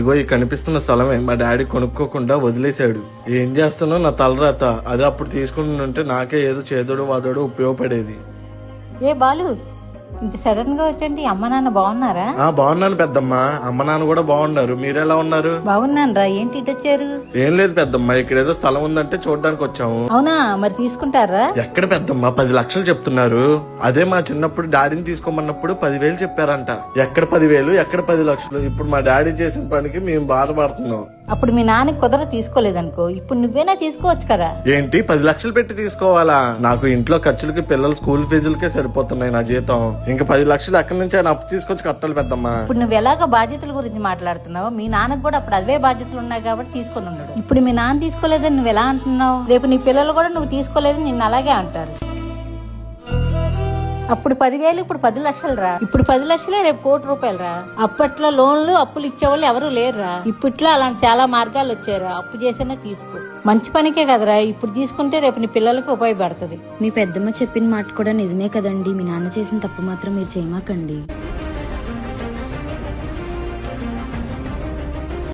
ఇదిగో ఈ కనిపిస్తున్న స్థలమే మా డాడీ కొనుక్కోకుండా వదిలేశాడు. ఏం చేస్తానో నా తలరాత. అదే అప్పుడు తీసుకుని ఉంటే నాకే ఏదో చేదోడు వాదోడు ఉపయోగపడేది. ఏ బాలు, ఇంత సడన్ గా వచ్చండి. అమ్మ నాన్న బాగున్నారా? బాగున్నాను పెద్దమ్మ. అమ్మ నాన్న కూడా బాగున్నారు. మీరెలా ఉన్నారు? బాగున్నాను రా. ఏంటి ఇటు వచ్చారు? ఏం లేదు పెద్దమ్మ, ఇక్కడ ఏదో స్థలం ఉందంటే చూడడానికి వచ్చాము. అవునా, మరి తీసుకుంటారా? ఎక్కడ పెద్దమ్మ, 10 లక్షలు చెప్తున్నారు. అదే మా చిన్నప్పుడు డాడీని తీసుకోమన్నప్పుడు 10,000 చెప్పారంట. ఎక్కడ 10,000, ఎక్కడ 10 లక్షలు? ఇప్పుడు మా డాడీ చేసిన పనికి మేము బాధపడుతున్నాం. అప్పుడు మీ నాన్నకి కుదర తీసుకోలేదనుకో, ఇప్పుడు నువ్వేనా తీసుకోవచ్చు కదా. ఏంటి 10 లక్షలు పెట్టి తీసుకోవాలా? నాకు ఇంట్లో ఖర్చులకి పిల్లల స్కూల్ ఫీజులకే సరిపోతున్నాయి నా జీతం. ఇంకా 10 లక్షలు ఎక్కడి నుంచి ఆయన అప్పు తీసుకొచ్చి కట్టాలి పెద్దమ్మా. ఇప్పుడు నువ్వు ఎలాగ బాధ్యతల గురించి మాట్లాడుతున్నావు, మీ నాన్నకు కూడా అప్పుడు అవే బాధ్యతలు ఉన్నాయి కాబట్టి తీసుకొని ఉన్నాడు. ఇప్పుడు మీ నాన్న తీసుకోలేదని నువ్వు ఎలా అంటున్నావు? రేపు నీ పిల్లలు కూడా నువ్వు తీసుకోలేదని నిన్ను అలాగే అంటారు. అప్పుడు 10,000, ఇప్పుడు 10 లక్షలు రా. ఇప్పుడు 10 లక్షలే, రేపు 1 కోటి రూపాయలు రా. అప్పట్లో లోన్లు అప్పులు ఇచ్చేవాళ్ళు ఎవరు లేరురా. ఇప్పట్లో అలాంటి చాలా మార్గాలు వచ్చారా. అప్పు చేసినా తీసుకో, మంచి పనికే కదరా. ఇప్పుడు తీసుకుంటే రేపు నీ పిల్లలకు ఉపయోగపడుతుంది. మీ పెద్దమ్మ చెప్పిన మాట కూడా నిజమే కదండి. మీ నాన్న చేసిన తప్పు మాత్రం మీరు చేయమాకండి.